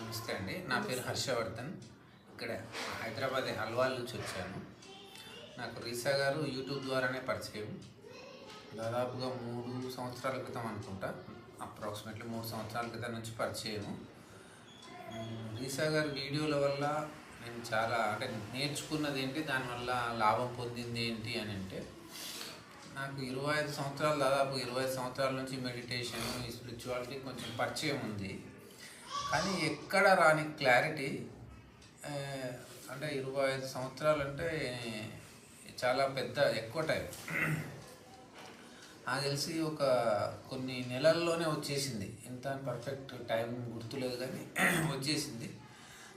నమస్తే అండి. నా పేరు హర్షవర్ధన్. ఇక్కడ హైదరాబాద్ హల్వాల్ నుంచి వచ్చాను. నాకు రీసా గారు యూట్యూబ్ ద్వారానే పరిచయం. దాదాపుగా 3 సంవత్సరాల క్రితం అనుకుంటా, అప్రాక్సిమేట్లీ 3 సంవత్సరాల క్రితం నుంచి పరిచయము. రీసా గారి వీడియోల వల్ల నేను చాలా నేర్చుకున్నది ఏంటి, దానివల్ల లాభం పొందింది ఏంటి అని అంటే, నాకు 25 సంవత్సరాలు, దాదాపు 25 సంవత్సరాల నుంచి మెడిటేషన్, ఈ స్పిరిచువాలిటీ కొంచెం పరిచయం ఉంది. కానీ ఎక్కడ రాని క్లారిటీ, అంటే 25 సంవత్సరాలు అంటే చాలా ఎక్కువ టైం. నాకు తెలిసి ఒక కొన్ని నెలల్లోనే వచ్చేసింది. ఎంత పర్ఫెక్ట్ టైం గుర్తులేదు కానీ వచ్చేసింది.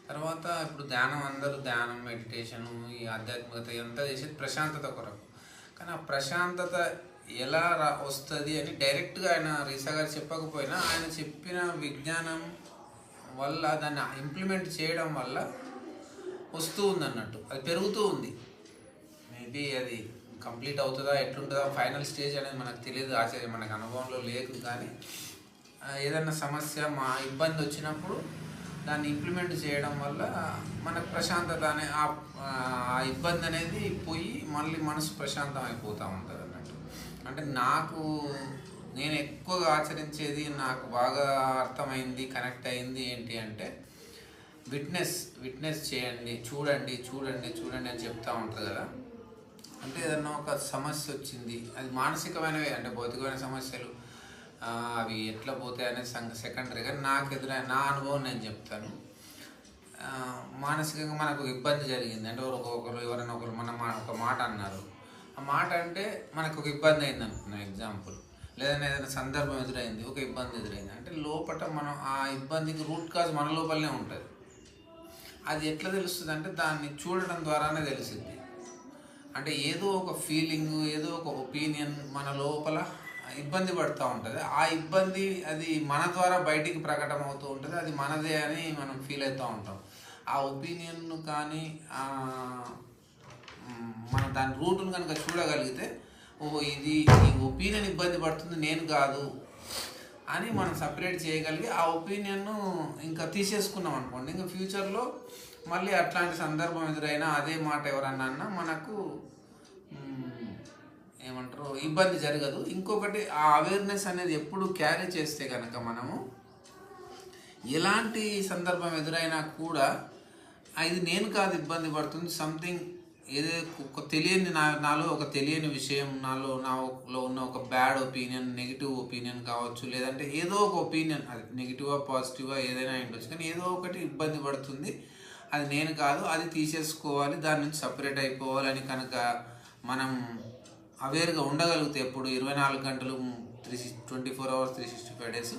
తర్వాత ఇప్పుడు అందరూ ధ్యానం, మెడిటేషను, ఈ ఆధ్యాత్మికత ఎంత చేసేది ప్రశాంతత కొరకు. కానీ ఆ ప్రశాంతత ఎలా వస్తుంది అని డైరెక్ట్గా రీసా గారు చెప్పకపోయినా, ఆయన చెప్పిన విజ్ఞానం వల్ల, దాన్ని ఇంప్లిమెంట్ చేయడం వల్ల వస్తూ ఉంది అన్నట్టు. అది పెరుగుతూ ఉంది. మేబీ అది కంప్లీట్ అవుతుందా, ఎట్లుంటుందా, ఫైనల్ స్టేజ్ అనేది మనకు తెలియదు, మనకు అనుభవంలో లేదు. కానీ ఏదైనా సమస్య, ఇబ్బంది వచ్చినప్పుడు దాన్ని ఇంప్లిమెంట్ చేయడం వల్ల మనకు ప్రశాంతత అనే ఆ ఇబ్బంది అనేది పోయి మళ్ళీ మనసు ప్రశాంతం అయిపోతూ ఉంటుంది అన్నట్టు. అంటే నేను ఎక్కువగా ఆచరించేది, నాకు బాగా అర్థమైంది, కనెక్ట్ అయింది ఏంటి అంటే, విట్నెస్ చేయండి, చూడండి అని చెప్తూ ఉంటుంది కదా. అంటే ఏదన్నా ఒక సమస్య వచ్చింది, అది మానసికమైనవి, అంటే భౌతికమైన సమస్యలు అవి ఎట్లా పోతాయి అనేది సెకండరీ. కానీ నాకు ఎదురైన నా అనుభవం నేను చెప్తాను. మానసికంగా మనకు ఇబ్బంది జరిగింది అంటే, ఎవరైనా ఒకరు ఒక మాట అన్నారు. ఆ మాట అంటే మనకు ఒక ఇబ్బంది అయింది అనుకున్నాను, ఎగ్జాంపుల్. లేదంటే ఏదైనా సందర్భం ఎదురైంది, ఒక ఇబ్బంది ఎదురైంది అంటే, లోపల మనం ఆ ఇబ్బందికి రూట్ కాజ్ మన లోపలనే ఉంటుంది. అది ఎట్లా తెలుస్తుంది అంటే, దాన్ని చూడటం ద్వారానే తెలిసింది. అంటే ఏదో ఒక ఫీలింగ్, ఏదో ఒక ఒపీనియన్ మన లోపల ఇబ్బంది పడుతూ ఉంటుంది. ఆ ఇబ్బంది అది మన ద్వారా బయటికి ప్రకటన అవుతూ ఉంటుంది. అది మనదే అని మనం ఫీల్ అవుతూ ఉంటాం. ఆ ఒపీనియన్ కానీ మనం దాని రూట్ను కనుక చూడగలిగితే, ఈ ఒపీనియన్ ఇబ్బంది పడుతుంది, నేను కాదు అని మనం సపరేట్ చేయగలిగి ఆ ఒపీనియన్ను ఇంకా తీసేసుకున్నాం అనుకోండి, ఇంకా ఫ్యూచర్లో మళ్ళీ అట్లాంటి సందర్భం ఎదురైనా, అదే మాట ఎవరన్నా అన్నా మనకు ఏమంటారు, ఇబ్బంది జరగదు. ఇంకొకటి, ఆ అవేర్నెస్ అనేది ఎప్పుడు క్యారీ చేస్తే కనుక, మనము ఎలాంటి సందర్భం ఎదురైనా కూడా ఇది నేను కాదు ఇబ్బంది పడుతుంది, సంథింగ్ ఏదో ఒక తెలియని నాలో ఒక తెలియని విషయం, నాలో ఉన్న ఒక బ్యాడ్ ఒపీనియన్, నెగిటివ్ ఒపీనియన్ కావచ్చు, లేదంటే ఏదో ఒక ఒపీనియన్, అది నెగిటివా పాజిటివా ఏదైనా ఉండొచ్చు, కానీ ఏదో ఒకటి ఇబ్బంది పడుతుంది, అది నేను కాదు, అది తీసేసుకోవాలి, దాని నుంచి సపరేట్ అయిపోవాలని కనుక మనం అవేర్గా ఉండగలిగితే, ఎప్పుడు 24 గంటలు 24 అవర్స్ 365 డేస్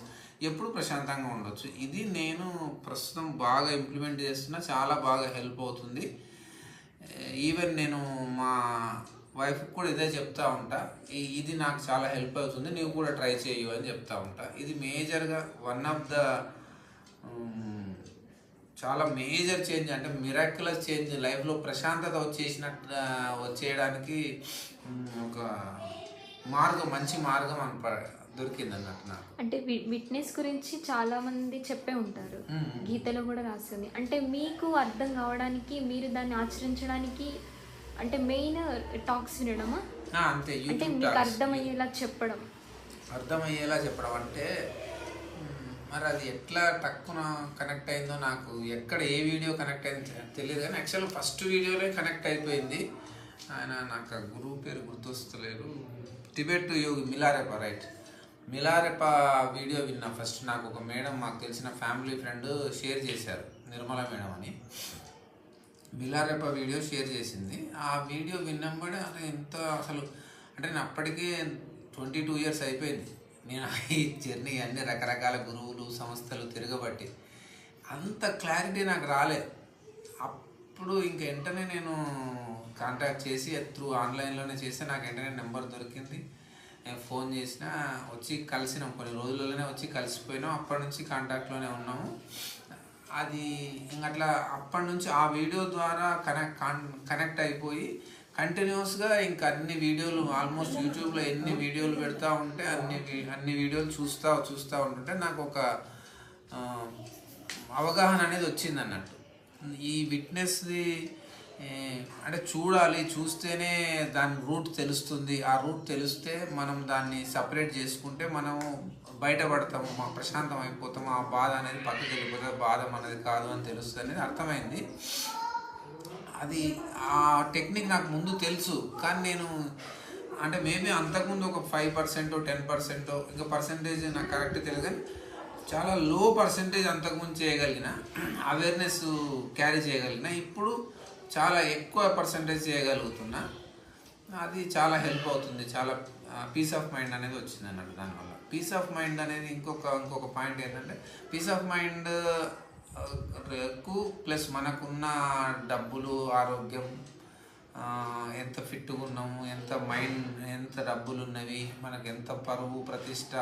ఎప్పుడు ప్రశాంతంగా ఉండొచ్చు. ఇది నేను ప్రస్తుతం బాగా ఇంప్లిమెంట్ చేస్తున్నా, చాలా బాగా హెల్ప్ అవుతుంది. ఈవెన్ నేను మా వైఫ్కి కూడా ఇదే చెప్తా ఉంటా, ఇది నాకు చాలా హెల్ప్ అవుతుంది, నీవు కూడా ట్రై చేయు అని చెప్తా ఉంటా. ఇది మేజర్గా వన్ ఆఫ్ ద చాలా మేజర్ చేంజ్, అంటే మిరాక్యులస్ చేంజ్, లైఫ్లో ప్రశాంతత వచ్చేయడానికి ఒక మంచి మార్గం దొరికింది అన్నట్టు నాకు. అంటే విట్నెస్ గురించి చాలా మంది చెప్పే ఉంటారు, గీతలో కూడా రాస్తుంది. అంటే మీకు అర్థం కావడానికి, మీరు దాన్ని ఆచరించడానికి, అంటే మెయిన్ టాక్స్ వినడమా? అంతే. అంటే మీకు అర్థమయ్యేలా చెప్పడం అంటే మరి అది ఎట్లా టక్కున కనెక్ట్ అయిందో, నాకు ఎక్కడ ఏ వీడియో కనెక్ట్ అయిందో తెలియదు. కానీ యాక్చువల్గా ఫస్ట్ వీడియోలో కనెక్ట్ అయిపోయింది. ఆయన నాకు గురువు పేరు గుర్తొస్తలేరు, టిబెట్ యోగి మిలారెపా, రైట్, మిలారెపా వీడియో విన్నా ఫస్ట్. నాకు ఒక మేడం, మాకు తెలిసిన ఫ్యామిలీ ఫ్రెండ్ షేర్ చేశారు, నిర్మల మేడం అని. మిలారెపా వీడియో షేర్ చేసింది. ఆ వీడియో విన్నప్పుడు ఎంత అసలు, అంటే నేను అప్పటికే 22 ఇయర్స్ అయిపోయింది. నేను ఈ జర్నీ అన్ని రకరకాల గురువులు, సంస్థలు తిరగబట్టి అంత క్లారిటీ నాకు రాలేదు. అప్పుడు ఇంక వెంటనే నేను కాంటాక్ట్ చేసి, త్రూ ఆన్లైన్లోనే చేస్తే నాకు వెంటనే నెంబర్ దొరికింది. నేను ఫోన్ చేసినా, వచ్చి కలిసినాం, కొన్ని రోజులలోనే వచ్చి కలిసిపోయినాం. అప్పటి నుంచి కాంటాక్ట్లోనే ఉన్నాము. అది ఇంకట్లా అప్పటి నుంచి ఆ వీడియో ద్వారా కనెక్ట్ అయిపోయి కంటిన్యూస్గా ఇంకా అన్ని వీడియోలు, ఆల్మోస్ట్ యూట్యూబ్లో ఎన్ని వీడియోలు పెడతా ఉంటే అన్ని వీడియోలు చూస్తూ ఉంటుంటే నాకు ఒక అవగాహన అనేది వచ్చింది అన్నట్టు. ఈ విట్నెస్ది అంటే చూడాలి, చూస్తేనే దాని రూట్ తెలుస్తుంది. ఆ రూట్ తెలిస్తే మనం దాన్ని సపరేట్ చేసుకుంటే మనము బయటపడతాము, మా ప్రశాంతం అయిపోతాము, ఆ బాధ అనేది పక్కకి వెళ్ళిపోతుంది, బాధ మనది కాదు అని తెలుస్తుంది అనేది అర్థమైంది. అది ఆ టెక్నిక్ నాకు ముందు తెలుసు, కానీ నేను అంటే మేబీ అంతకుముందు ఒక 5% 10% ఇంకా పర్సంటేజ్ నాకు కరెక్ట్ తెలియదు, కానీ చాలా లో పర్సంటేజ్ అంతకుముందు చేయగలిగిన, అవేర్నెస్ క్యారీ చేయగలిగిన. ఇప్పుడు చాలా ఎక్కువ పర్సంటేజ్ చేయగలుగుతున్నా. అది చాలా హెల్ప్ అవుతుంది. చాలా పీస్ ఆఫ్ మైండ్ అనేది వచ్చింది అన్నట్టు దానివల్ల. పీస్ ఆఫ్ మైండ్ అనేది ఇంకొక పాయింట్ ఏంటంటే, పీస్ ఆఫ్ మైండ్ కు ప్లస్ మనకున్న డబ్బులు, ఆరోగ్యం, ఎంత ఫిట్గా ఉన్నాము, ఎంత డబ్బులు ఉన్నవి, మనకు ఎంత పరువు ప్రతిష్ట,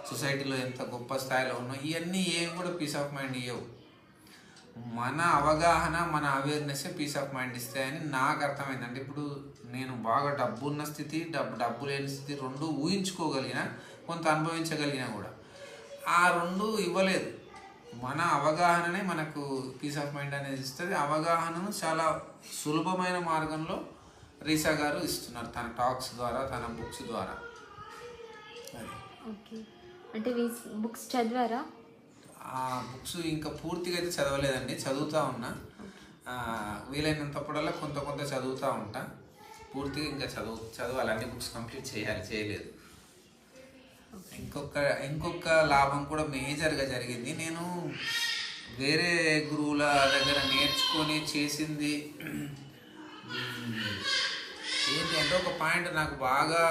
సొసైటీలో ఎంత గొప్ప స్థాయిలో ఉన్నాం, ఇవన్నీ ఏవి కూడా పీస్ ఆఫ్ మైండ్ ఇవ్వవు. మన అవగాహన, మన అవేర్నెస్ పీస్ ఆఫ్ మైండ్ ఇస్తాయని నాకు అర్థమైంది. అంటే ఇప్పుడు నేను బాగా డబ్బు ఉన్న స్థితి, డబ్బు లేని స్థితి రెండు ఊహించుకోగలిగిన, కొంత అనుభవించగలిగిన కూడా ఆ రెండు ఇవ్వలేదు. మన అవగాహననే మనకు పీస్ ఆఫ్ మైండ్ అనేది ఇస్తుంది. అవగాహనను చాలా సులభమైన మార్గంలో రీసా గారు ఇస్తున్నారు తన టాక్స్ ద్వారా, తన బుక్స్ ద్వారా. ఓకే, అంటే బుక్స్ చదివారా? ఆ బుక్స్ ఇంకా పూర్తిగా అయితే చదవలేదండి, చదువుతూ ఉన్నా. వీలైనంతప్పుడల్లా కొంత చదువుతూ ఉంటా. పూర్తిగా ఇంకా చదవాలి, అన్ని బుక్స్ కంప్లీట్ చేయలేదు. ఇంకొక లాభం కూడా మేజర్గా జరిగింది. నేను వేరే గురువుల దగ్గర నేర్చుకొని చేసింది ఏంటి అంటే, ఒక పాయింట్ నాకు బాగా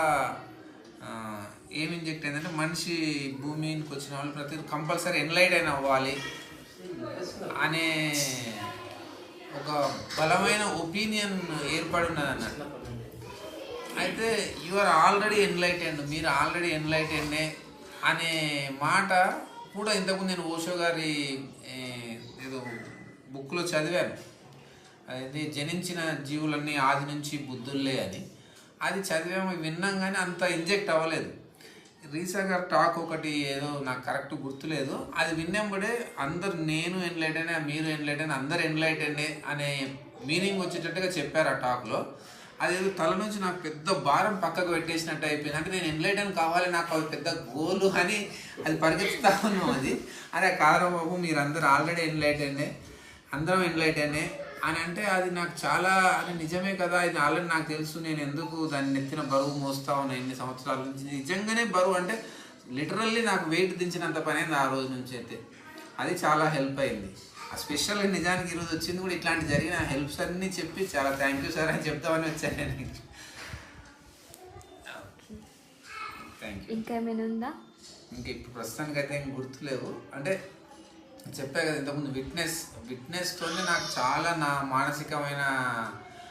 ఏమి ఇంజెక్ట్ అయిందంటే, మనిషి భూమికి వచ్చిన వాళ్ళు ప్రతి కంపల్సరీ ఎన్లైట్ అవ్వాలి అనే ఒక బలమైన ఒపీనియన్ ఏర్పడి ఉన్నది అన్నట్టు. అయితే యు ఆర్ ఆల్రెడీ ఎన్లైటెండ్, మీరు ఆల్రెడీ ఎన్లైటెండే అనే మాట కూడా ఇంతకుముందు నేను ఓషో గారి ఏదో బుక్లో చదివాను. అది జనించిన జీవులన్నీ ఆది నుంచి బుద్ధుల్లే అని. అది చదివాము, విన్నాం, కానీ అంత ఇంజెక్ట్ అవ్వలేదు. రీసా గారి టాక్ ఒకటి ఏదో నాకు కరెక్ట్ గుర్తులేదు, అది విన్నప్పుడే అందరు నేను ఎన్లైటెండే, మీరు ఎన్లైటెండ్, అందరు ఎన్లైటెండే అనే మీనింగ్ వచ్చేటట్టుగా చెప్పారు ఆ టాక్లో. అది తల నుంచి నాకు పెద్ద భారం పక్కకు పెట్టేసినట్టు అయిపోయింది. అంటే నేను ఎన్లైటెండ్ కావాలి, నాకు అది పెద్ద గోలు అని అది పరిగెత్తుతా ఉన్నాం. అదే కారణం బాబు, మీరు అందరు ఆల్రెడీ ఎన్లైటెండే, అందరం ఎన్లైటెండే అని అంటే అది నాకు చాలా, అది నిజమే కదా, ఇది ఆల్రెడీ నాకు తెలుసు, నేను ఎందుకు దాన్ని నెత్తిన బరువు మోస్తా ఉన్నా ఎన్ని సంవత్సరాల నుంచి. నిజంగానే బరువు అంటే లిటరల్లీ నాకు వెయిట్ దించినంత పని అయింది ఆ రోజు నుంచి. అయితే అది చాలా హెల్ప్ అయింది. స్పెషల్గా నిజానికి ఈరోజు వచ్చింది కూడా ఇట్లాంటి జరిగిన హెల్ప్స్ అన్నీ చెప్పి చాలా థ్యాంక్ యూ సార్ అని చెప్తామని వచ్చాను నేను. Thank you. ఇంకా ఏమైనా ఉందా? ఇంకా ఇప్పుడు ప్రస్తుతానికి అయితే ఏం గుర్తులేవు. అంటే చెప్పా కదా ఇంతకుముందు, విట్నెస్తోనే నాకు చాలా నా మానసికమైన,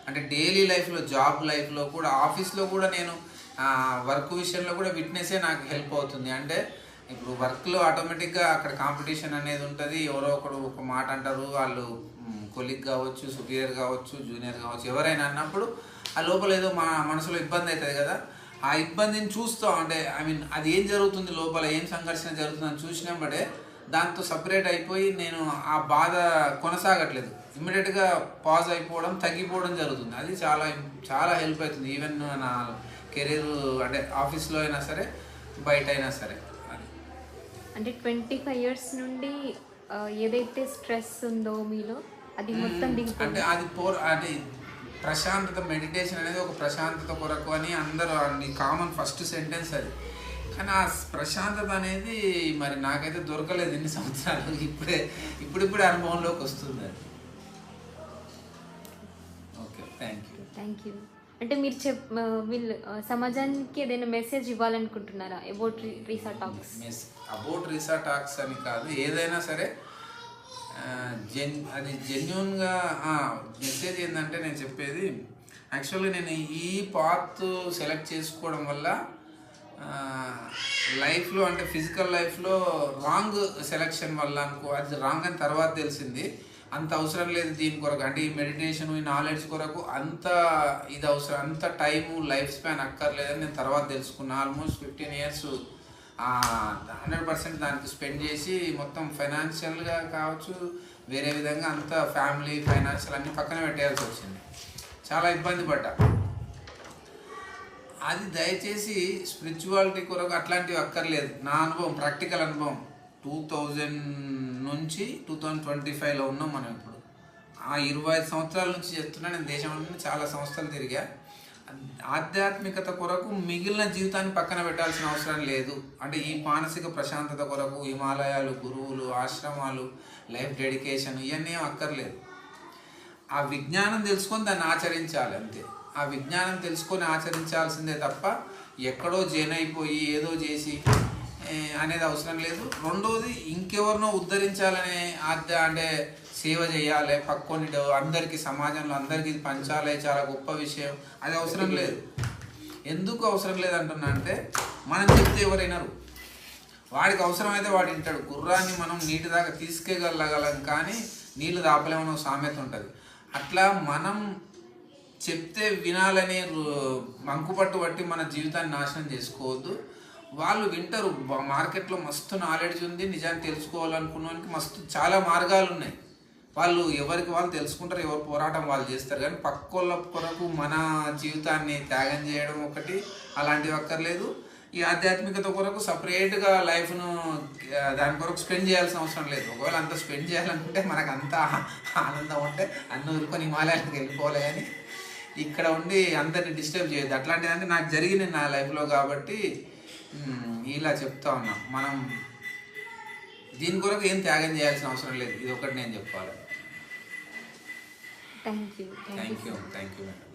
అంటే డైలీ లైఫ్లో, జాబ్ లైఫ్లో కూడా, ఆఫీస్లో కూడా, నేను వర్క్ విషయంలో కూడా విట్నెసే నాకు హెల్ప్ అవుతుంది. అంటే ఇప్పుడు వర్క్లో ఆటోమేటిక్గా అక్కడ కాంపిటీషన్ అనేది ఉంటుంది. ఎవరో ఒకడు ఒక మాట అంటారు, వాళ్ళు కొలీగ్ కావచ్చు, సుపీరియర్ కావచ్చు, జూనియర్ కావచ్చు, ఎవరైనా అన్నప్పుడు ఆ లోపల ఏదో మా మనసులో ఇబ్బంది అవుతుంది కదా. ఆ ఇబ్బందిని చూస్తాం, అంటే అది ఏం జరుగుతుంది లోపల, ఏం సంఘర్షణ జరుగుతుందని చూసినప్పుడే దాంతో సపరేట్ అయిపోయి నేను ఆ బాధ కొనసాగట్లేదు, ఇమ్మీడియట్గా పాజ్ అయిపోవడం, తగ్గిపోవడం జరుగుతుంది. అది చాలా చాలా హెల్ప్ అవుతుంది. ఈవెన్ నా కెరీర్ అంటే ఆఫీస్లో అయినా సరే, బయట అయినా సరే. అంటే 25 years నుండి ఏదైతే స్ట్రెస్ ఉందో మీలో అది మొత్తం దిగుతుంది. అంటే అది ప్రశాంతత, మెడిటేషన్ అనేది ఒక ప్రశాంతత కొరకు అని అందరూ కామన్ ఫస్ట్ సెంటెన్స్ అది. కానీ ఆ ప్రశాంతత అనేది మరి నాకైతే దొరకలేదు ఇన్ని సంవత్సరాలు. ఇప్పుడిప్పుడే అనుభవంలోకి వస్తుంది అది. Okay, thank you. అంటే మీరు వీళ్ళు సమాజానికి ఏదైనా మెసేజ్ ఇవ్వాలనుకుంటున్నారా అబౌట్ రీసా టాక్స్? అబౌట్ రీసా టాక్స్ అని కాదు, ఏదైనా సరే అది జెన్యున్గా మెసేజ్ ఏంటంటే, నేను చెప్పేది యాక్చువల్గా నేను ఈ పాత్ సెలెక్ట్ చేసుకోవడం వల్ల లైఫ్లో, అంటే ఫిజికల్ లైఫ్లో రాంగ్ సెలెక్షన్ వల్ల అది రాంగ్ అని తర్వాత తెలిసింది. అంత అవసరం లేదు దీని కొరకు, అంటే ఈ మెడిటేషన్, ఈ నాలెడ్జ్ కొరకు అంత ఇది అవసరం, అంత టైము, లైఫ్ స్పాన్ అక్కర్లేదని నేను తర్వాత తెలుసుకున్నా. ఆల్మోస్ట్ 15 years 100% దానికి స్పెండ్ చేసి మొత్తం ఫైనాన్షియల్గా కావచ్చు, వేరే విధంగా అంతా ఫ్యామిలీ ఫైనాన్షియల్ అన్నీ పక్కన పెట్టేయాల్సి వచ్చింది. చాలా ఇబ్బంది పడ్డా. అది దయచేసి స్పిరిచువాలిటీ కొరకు అట్లాంటివి అక్కర్లేదు. నా అనుభవం, ప్రాక్టికల్ అనుభవం. 2000 నుంచి 2025లో ఉన్నాం మనం ఇప్పుడు. ఆ 25 సంవత్సరాల నుంచి చెప్తున్నా. నేను దేశంలో చాలా సంస్థలు తిరిగా. ఆధ్యాత్మికత కొరకు మిగిలిన జీవితాన్ని పక్కన పెట్టాల్సిన అవసరం లేదు. అంటే ఈ మానసిక ప్రశాంతత కొరకు హిమాలయాలు, గురువులు, ఆశ్రమాలు, లైఫ్ డెడికేషన్ ఇవన్నీ అక్కర్లేదు. ఆ విజ్ఞానం తెలుసుకొని దాన్ని ఆచరించాలి అంతే. ఆ విజ్ఞానం తెలుసుకొని ఆచరించాల్సిందే తప్ప ఎక్కడో జైన్ అయిపోయి ఏదో చేసి అనేది అవసరం లేదు. రెండోది, ఇంకెవరినో ఉద్ధరించాలనే అంటే సేవ చేయాలి, పక్కొని అందరికీ, సమాజంలో అందరికీ పంచాలి, చాలా గొప్ప విషయం, అది అవసరం లేదు. ఎందుకు అవసరం లేదంటున్నా అంటే, మనం చెప్తే ఎవరైనారు, వాడికి అవసరమైతే వాడు వింటాడు. గుర్రాన్ని మనం నీటి దాకా తీసుకెళ్ళగలం కానీ నీళ్ళు దాపలేమో సామెత ఉంటుంది. అట్లా మనం చెప్తే వినాలనే మంకుపట్టు బట్టి మన జీవితాన్ని నాశనం చేసుకోవద్దు. వాళ్ళు వింటారు. మార్కెట్లో మస్తు నాలెడ్జ్ ఉంది, నిజాన్ని తెలుసుకోవాలనుకున్నానికి మస్తు చాలా మార్గాలు ఉన్నాయి. వాళ్ళు ఎవరికి వాళ్ళు తెలుసుకుంటారు, ఎవరు పోరాటం వాళ్ళు చేస్తారు. కానీ పక్కోళ్ళ కొరకు మన జీవితాన్ని త్యాగం చేయడం ఒకటి, అలాంటివి అక్కర్లేదు. ఈ ఆధ్యాత్మికత కొరకు సపరేట్గా లైఫ్ను దాని కొరకు స్పెండ్ చేయాల్సిన అవసరం లేదు. ఒకవేళ అంత స్పెండ్ చేయాలనుకుంటే, మనకు అంత ఆనందం ఉంటే అన్ని ఊరుకొని హిమాలయాలకు వెళ్ళిపోలే అని ఇక్కడ ఉండి అందరిని డిస్టర్బ్ చేయొద్దు. అట్లాంటిదంటే నాకు జరిగింది నా లైఫ్లో కాబట్టి ఇలా చెప్తా ఉన్నా. మనం దీని కొరకు ఏం త్యాగం చేయాల్సిన అవసరం లేదు. ఇది ఒకటి నేను చెప్పాలి. Thank you madam.